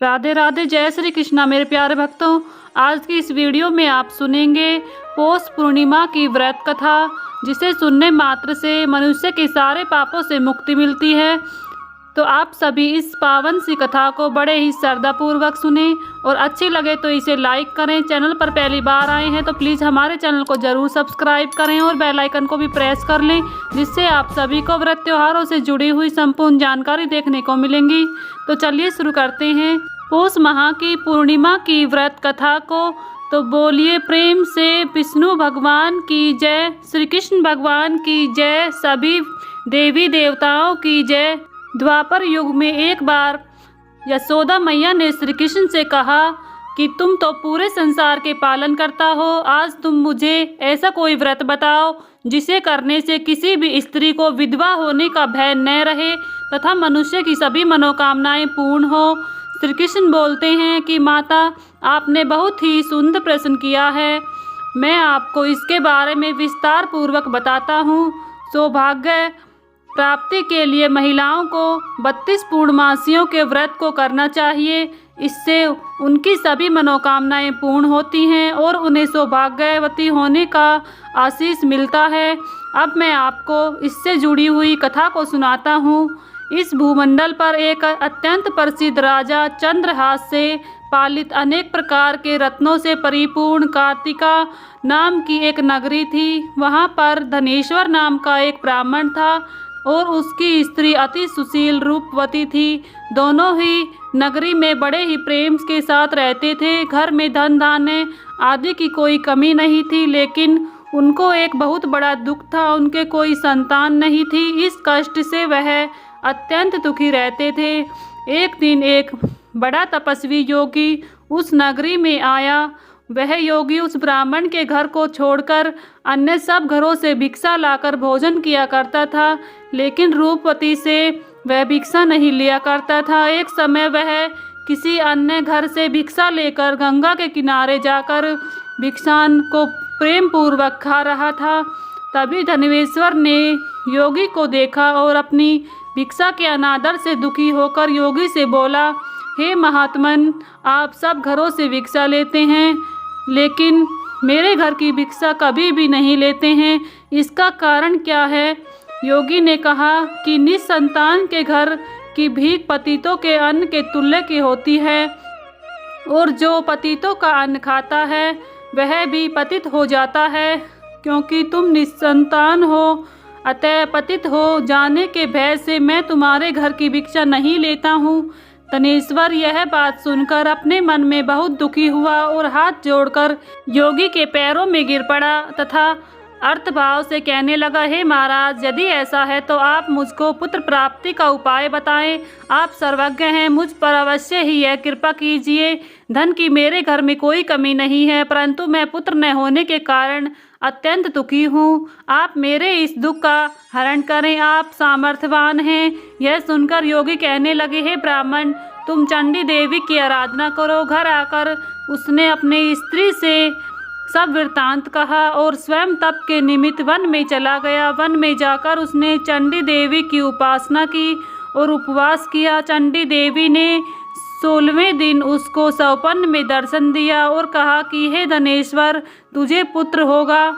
राधे राधे, जय श्री कृष्णा मेरे प्यारे भक्तों। आज की इस वीडियो में आप सुनेंगे पौष पूर्णिमा की व्रत कथा, जिसे सुनने मात्र से मनुष्य के सारे पापों से मुक्ति मिलती है। तो आप सभी इस पावन सी कथा को बड़े ही श्रद्धापूर्वक सुने और अच्छी लगे तो इसे लाइक करें। चैनल पर पहली बार आए हैं तो प्लीज़ हमारे चैनल को ज़रूर सब्सक्राइब करें और बेल आइकन को भी प्रेस कर लें, जिससे आप सभी को व्रत त्योहारों से जुड़ी हुई संपूर्ण जानकारी देखने को मिलेंगी। तो चलिए शुरू करते हैं पौष माह की पूर्णिमा की व्रत कथा को। तो बोलिए प्रेम से विष्णु भगवान की जय, श्री कृष्ण भगवान की जय, सभी देवी देवताओं की जय। द्वापर युग में एक बार यशोदा मैया ने श्री कृष्ण से कहा कि तुम तो पूरे संसार के पालन करता हो, आज तुम मुझे ऐसा कोई व्रत बताओ जिसे करने से किसी भी स्त्री को विधवा होने का भय न रहे तथा मनुष्य की सभी मनोकामनाएं पूर्ण हो। श्री कृष्ण बोलते हैं कि माता, आपने बहुत ही सुंदर प्रश्न किया है, मैं आपको इसके बारे में विस्तार पूर्वक बताता हूँ। सौभाग्य प्राप्ति के लिए महिलाओं को 32 पूर्णमासियों के व्रत को करना चाहिए। इससे उनकी सभी मनोकामनाएं पूर्ण होती हैं और उन्हें सौभाग्यवती होने का आशीष मिलता है। अब मैं आपको इससे जुड़ी हुई कथा को सुनाता हूँ। इस भूमंडल पर एक अत्यंत प्रसिद्ध राजा चंद्रहास से पालित अनेक प्रकार के रत्नों से परिपूर्ण कार्तिका नाम की एक नगरी थी। वहाँ पर धनेश्वर नाम का एक ब्राह्मण था और उसकी स्त्री अति सुशील रूपवती थी। दोनों ही नगरी में बड़े ही प्रेम के साथ रहते थे। घर में धन धान्य आदि की कोई कमी नहीं थी, लेकिन उनको एक बहुत बड़ा दुख था, उनके कोई संतान नहीं थी। इस कष्ट से वह अत्यंत दुखी रहते थे। एक दिन एक बड़ा तपस्वी योगी उस नगरी में आया। वह योगी उस ब्राह्मण के घर को छोड़कर अन्य सब घरों से भिक्षा लाकर भोजन किया करता था, लेकिन रूपवती से वह भिक्षा नहीं लिया करता था। एक समय वह किसी अन्य घर से भिक्षा लेकर गंगा के किनारे जाकर भिक्षान को प्रेम पूर्वक खा रहा था। तभी धनेश्वर ने योगी को देखा और अपनी भिक्षा के अनादर से दुखी होकर योगी से बोला, हे महात्मन, आप सब घरों से भिक्षा लेते हैं, लेकिन मेरे घर की भिक्षा कभी भी नहीं लेते हैं, इसका कारण क्या है? योगी ने कहा कि निसंतान के घर की भीख पतितों के अन्न के तुल्य की होती है और जो पतितों का अन्न खाता है वह भी पतित हो जाता है। क्योंकि तुम निसंतान हो, अतः पतित हो जाने के भय से मैं तुम्हारे घर की भिक्षा नहीं लेता हूँ। धनेश्वर यह बात सुनकर अपने मन में बहुत दुखी हुआ और हाथ जोड़कर योगी के पैरों में गिर पड़ा तथा अर्थभाव से कहने लगा, हे महाराज, यदि ऐसा है तो आप मुझको पुत्र प्राप्ति का उपाय बताएं। आप सर्वज्ञ हैं, मुझ पर अवश्य ही यह कृपा कीजिए। धन की मेरे घर में कोई कमी नहीं है, परंतु मैं पुत्र न होने के कारण अत्यंत दुखी हूँ। आप मेरे इस दुख का हरण करें, आप सामर्थ्यवान हैं। यह सुनकर योगी कहने लगे, हे ब्राह्मण, तुम चंडी देवी की आराधना करो। घर आकर उसने अपनी स्त्री से सब वृत्तांत कहा और स्वयं तप के निमित्त वन में चला गया। वन में जाकर उसने चंडी देवी की उपासना की और उपवास किया। चंडी देवी ने 16वें दिन उसको सौपन में दर्शन दिया और कहा कि हे धनेश्वर, तुझे पुत्र होगा,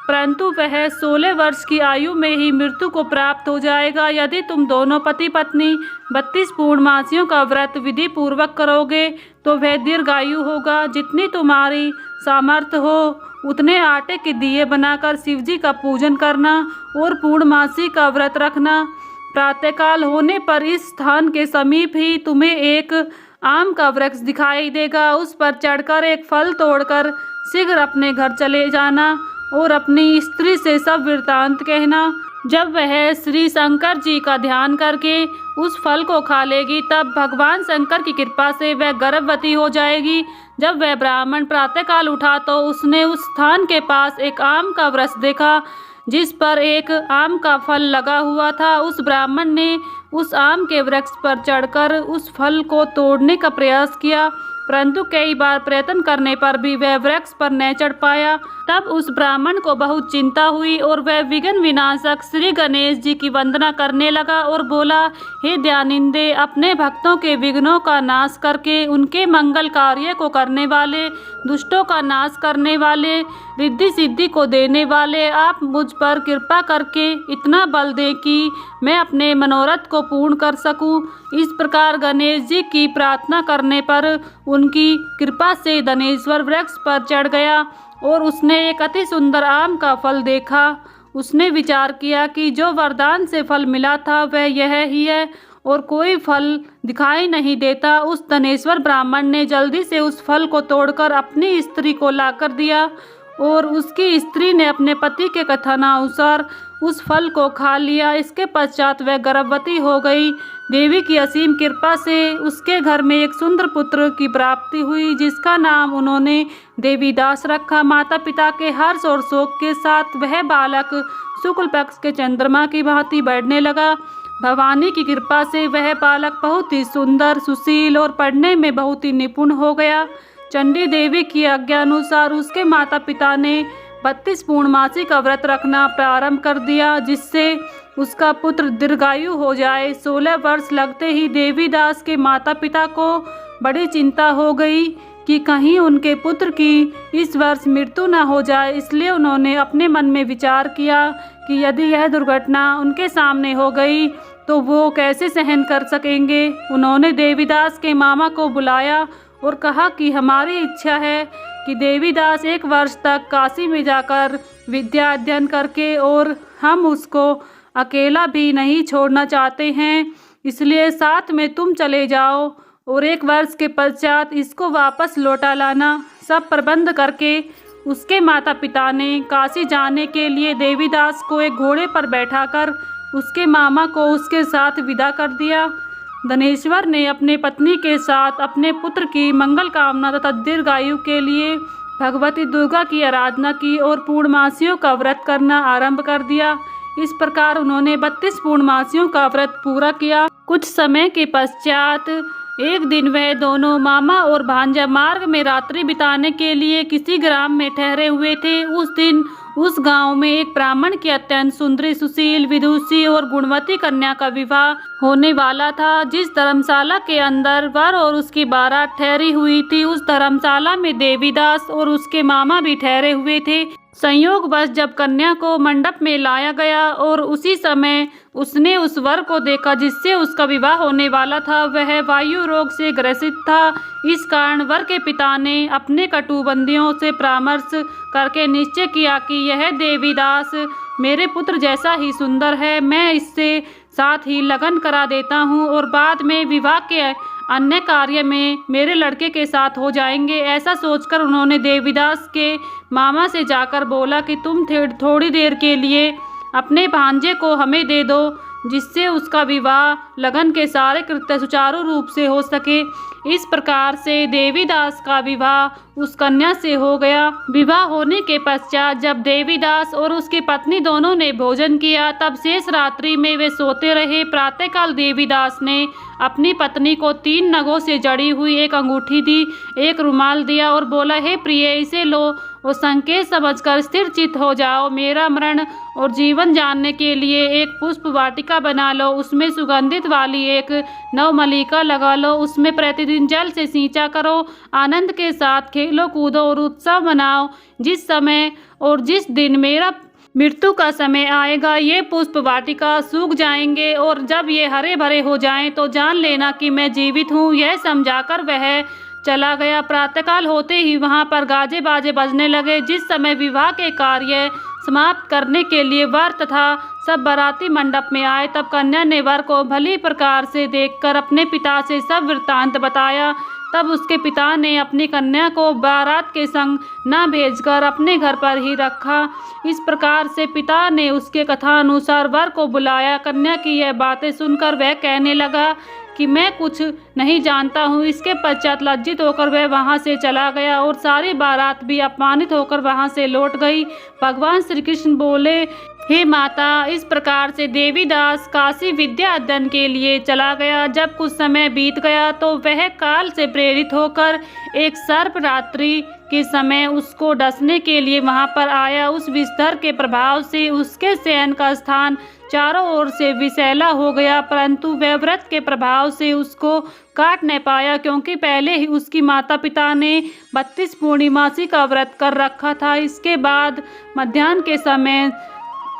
परंतु वह 16 वर्ष की आयु में ही मृत्यु को प्राप्त हो जाएगा। यदि तुम दोनों पति पत्नी 32 पूर्णमासियों का व्रत विधि पूर्वक करोगे तो वह दीर्घायु होगा। जितनी तुम्हारी सामर्थ्य हो उतने आटे के दिए बनाकर शिवजी का पूजन करना और पूर्णमासी का व्रत रखना। प्रातःकाल होने पर इस स्थान के समीप ही तुम्हें एक आम का वृक्ष दिखाई देगा। उस पर चढ़कर एक फल तोड़कर शीघ्र अपने घर चले जाना और अपनी स्त्री से सब वृत्तांत कहना। जब वह श्री शंकर जी का ध्यान करके उस फल को खा लेगी, तब भगवान शंकर की कृपा से वह गर्भवती हो जाएगी। जब वह ब्राह्मण प्रातःकाल उठा तो उसने उस स्थान के पास एक आम का वृक्ष देखा जिस पर एक आम का फल लगा हुआ था। उस ब्राह्मण ने उस आम के वृक्ष पर चढ़कर उस फल को तोड़ने का प्रयास किया, परंतु कई बार प्रयत्न करने पर भी वह वृक्ष पर न चढ़ पाया। तब उस ब्राह्मण को बहुत चिंता हुई और वह विघ्न विनाशक श्री गणेश जी की वंदना करने लगा और बोला, हे दयानिंदे, अपने भक्तों के विघ्नों का नाश करके उनके मंगल कार्य को करने वाले, दुष्टों का नाश करने वाले, रिद्धि सिद्धि को देने वाले, आप मुझ पर कृपा करके इतना बल दें कि मैं अपने मनोरथ को पूर्ण कर सकूं। इस प्रकार गणेश जी की प्रार्थना करने पर उनकी कृपा से धनेश्वर वृक्ष पर चढ़ गया और उसने एक अति सुंदर आम का फल देखा। उसने विचार किया कि जो वरदान से फल मिला था वह यह ही है और कोई फल दिखाई नहीं देता। उस धनेश्वर ब्राह्मण ने जल्दी से उस फल को तोड़कर अपनी स्त्री को लाकर दिया और उसकी स्त्री ने अपने पति के कथनानुसार उस फल को खा लिया। इसके पश्चात वह गर्भवती हो गई। देवी की असीम कृपा से उसके घर में एक सुंदर पुत्र की प्राप्ति हुई, जिसका नाम उन्होंने देवीदास रखा। माता पिता के हर्ष और शोक के साथ वह बालक शुक्ल पक्ष के चंद्रमा की भांति बढ़ने लगा। भवानी की कृपा से वह बालक बहुत ही सुंदर, सुशील और पढ़ने में बहुत ही निपुण हो गया। चंडी देवी की आज्ञा अनुसार उसके माता पिता ने 32 पूर्णमासी का व्रत रखना प्रारंभ कर दिया, जिससे उसका पुत्र दीर्घायु हो जाए। 16 वर्ष लगते ही देवीदास के माता पिता को बड़ी चिंता हो गई कि कहीं उनके पुत्र की इस वर्ष मृत्यु न हो जाए। इसलिए उन्होंने अपने मन में विचार किया कि यदि यह दुर्घटना उनके सामने हो गई तो वो कैसे सहन कर सकेंगे। उन्होंने देवीदास के मामा को बुलाया और कहा कि हमारी इच्छा है कि देवीदास 1 वर्ष तक काशी में जाकर विद्या अध्ययन करके, और हम उसको अकेला भी नहीं छोड़ना चाहते हैं, इसलिए साथ में तुम चले जाओ और 1 वर्ष के पश्चात इसको वापस लौटा लाना। सब प्रबंध करके उसके माता पिता ने काशी जाने के लिए देवीदास को एक घोड़े पर बैठाकर उसके मामा को उसके साथ विदा कर दिया। धनेश्वर ने अपने पत्नी के साथ अपने पुत्र की मंगल कामना तथा दीर्घायु के लिए भगवती दुर्गा की आराधना की और पूर्णमासियों का व्रत करना आरंभ कर दिया। इस प्रकार उन्होंने 32 पूर्णमासियों का व्रत पूरा किया। कुछ समय के पश्चात एक दिन वह दोनों मामा और भांजा मार्ग में रात्रि बिताने के लिए किसी ग्राम में ठहरे हुए थे। उस दिन उस गांव में एक ब्राह्मण की अत्यंत सुंदरी, सुशील, विदुषी और गुणवती कन्या का विवाह होने वाला था। जिस धर्मशाला के अंदर वर और उसकी बारात ठहरी हुई थी, उस धर्मशाला में देवीदास और उसके मामा भी ठहरे हुए थे। संयोगवश जब कन्या को मंडप में लाया गया और उसी समय उसने उस वर को देखा जिससे उसका विवाह होने वाला था, वह वायु रोग से ग्रसित था। इस कारण वर के पिता ने अपने कटुबंदियों से परामर्श करके निश्चय किया कि यह देवीदास मेरे पुत्र जैसा ही सुंदर है, मैं इससे साथ ही लगन करा देता हूँ और बाद में विवाह के अन्य कार्य में मेरे लड़के के साथ हो जाएंगे। ऐसा सोचकर उन्होंने देवीदास के मामा से जाकर बोला कि तुम थोड़ी देर के लिए अपने भांजे को हमें दे दो, जिससे उसका विवाह लगन के सारे कृत्य सुचारू रूप से हो सके। इस प्रकार से देवीदास का विवाह उस कन्या से हो गया। विवाह होने के पश्चात जब देवीदास और उसकी पत्नी दोनों ने भोजन किया, तब शेष रात्रि में वे सोते रहे। प्रातःकाल देवीदास ने अपनी पत्नी को 3 नगों से जड़ी हुई एक अंगूठी दी, एक रुमाल दिया और बोला, हे प्रिय, इसे लो और संकेत समझकर स्थिर चित्त हो जाओ। मेरा मरण और जीवन जानने के लिए एक पुष्प वाटिका बना लो, उसमें सुगंधित वाली एक नवमल्लिका लगा लो, उसमें प्रतिदिन जल से सींचा करो, आनंद के साथ खेलो कूदो और उत्सव मनाओ। जिस समय और जिस दिन मेरा मृत्यु का समय आएगा, ये पुष्प वाटिका सूख जाएंगे और जब ये हरे भरे हो जाएं तो जान लेना कि मैं जीवित हूँ। यह समझाकर वह चला गया। प्रातःकाल होते ही वहाँ पर गाजे बाजे बजने लगे। जिस समय विवाह के कार्य समाप्त करने के लिए वर तथा सब बाराती मंडप में आए, तब कन्या ने वर को भली प्रकार से देखकर अपने पिता से सब वृत्तांत बताया। तब उसके पिता ने अपनी कन्या को बारात के संग न भेजकर अपने घर पर ही रखा। इस प्रकार से पिता ने उसके कथा अनुसार वर को बुलाया। कन्या की यह बातें सुनकर वह कहने लगा कि मैं कुछ नहीं जानता हूँ। इसके पश्चात लज्जित होकर वह वहाँ से चला गया और सारी बारात भी अपमानित होकर वहाँ से लौट गई। भगवान श्री कृष्ण बोले, हे माता, इस प्रकार से देवीदास काशी विद्या अध्ययन के लिए चला गया। जब कुछ समय बीत गया तो वह काल से प्रेरित होकर एक सर्प रात्रि के समय उसको डसने के लिए वहां पर आया। उस विषधर के प्रभाव से उसके शयन का स्थान चारों ओर से विषैला हो गया, परंतु वह व्रत के प्रभाव से उसको काट न पाया, क्योंकि पहले ही उसकी माता पिता ने 32 पूर्णिमासी का व्रत कर रखा था। इसके बाद मध्याह्न के समय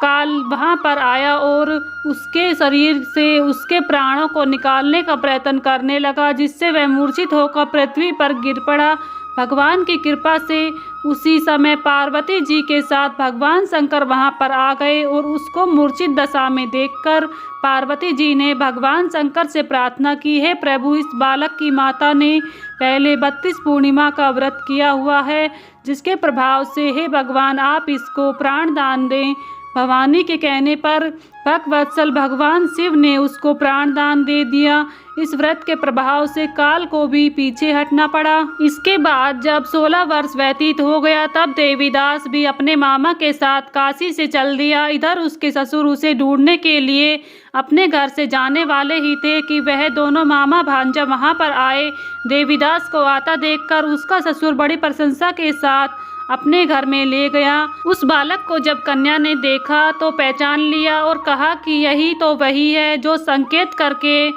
काल वहाँ पर आया और उसके शरीर से उसके प्राणों को निकालने का प्रयत्न करने लगा, जिससे वह मूर्छित होकर पृथ्वी पर गिर पड़ा। भगवान की कृपा से उसी समय पार्वती जी के साथ भगवान शंकर वहां पर आ गए और उसको मूर्छित दशा में देखकर पार्वती जी ने भगवान शंकर से प्रार्थना की, हे प्रभु, इस बालक की माता ने पहले 32 पूर्णिमा का व्रत किया हुआ है, जिसके प्रभाव से हे भगवान आप इसको प्राण दान दें। भवानी के कहने पर भक्तवत्सल भगवान शिव ने उसको प्राण दान दे दिया। इस व्रत के प्रभाव से काल को भी पीछे हटना पड़ा। इसके बाद जब 16 वर्ष व्यतीत हो गया, तब देवीदास भी अपने मामा के साथ काशी से चल दिया। इधर उसके ससुर उसे ढूंढने के लिए अपने घर से जाने वाले ही थे कि वह दोनों मामा भांजा वहां पर आए। देवीदास को आता देखकर उसका ससुर बड़ी प्रशंसा के साथ अपने घर में ले गया। उस बालक को जब कन्या ने देखा तो पहचान लिया और कहा कि यही तो वही है जो संकेत करके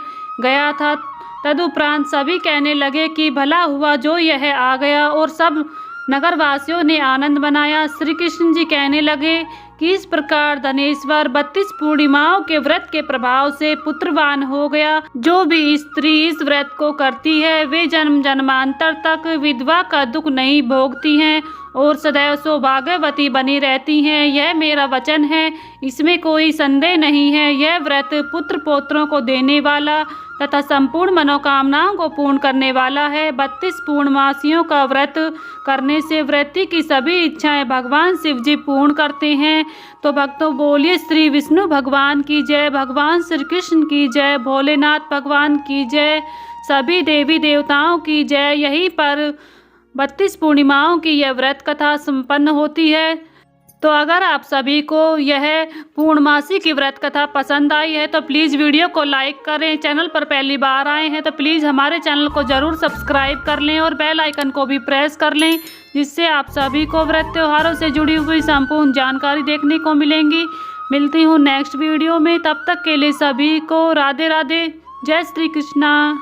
गया था। तदुपरांत सभी कहने लगे कि भला हुआ जो यह आ गया, और सब नगरवासियों ने आनंद मनाया। श्री कृष्ण जी कहने लगे कि इस प्रकार धनेश्वर 32 पूर्णिमाओं के व्रत के प्रभाव से पुत्रवान हो गया। जो भी स्त्री इस व्रत को करती है वे जन्म जन्मांतर तक विधवा का दुख नहीं भोगती हैं और सदैव सौभाग्यवती बनी रहती हैं। यह मेरा वचन है, इसमें कोई संदेह नहीं है। यह व्रत पुत्र पौत्रों को देने वाला तथा संपूर्ण मनोकामनाओं को पूर्ण करने वाला है। 32 पूर्णमासियों का व्रत करने से व्यक्ति की सभी इच्छाएं भगवान शिव जी पूर्ण करते हैं। तो भक्तों, बोलिए श्री विष्णु भगवान की जय, भगवान श्री कृष्ण की जय, भोलेनाथ भगवान की जय, सभी देवी देवताओं की जय। यहीं पर 32 पूर्णिमाओं की यह व्रत कथा संपन्न होती है। तो अगर आप सभी को यह पूर्णमासी की व्रत कथा पसंद आई है तो प्लीज़ वीडियो को लाइक करें। चैनल पर पहली बार आए हैं तो प्लीज़ हमारे चैनल को ज़रूर सब्सक्राइब कर लें और बेल आइकन को भी प्रेस कर लें, जिससे आप सभी को व्रत त्योहारों से जुड़ी हुई संपूर्ण जानकारी देखने को मिलेंगी। मिलती हूँ नेक्स्ट वीडियो में, तब तक के लिए सभी को राधे राधे, जय श्री कृष्णा।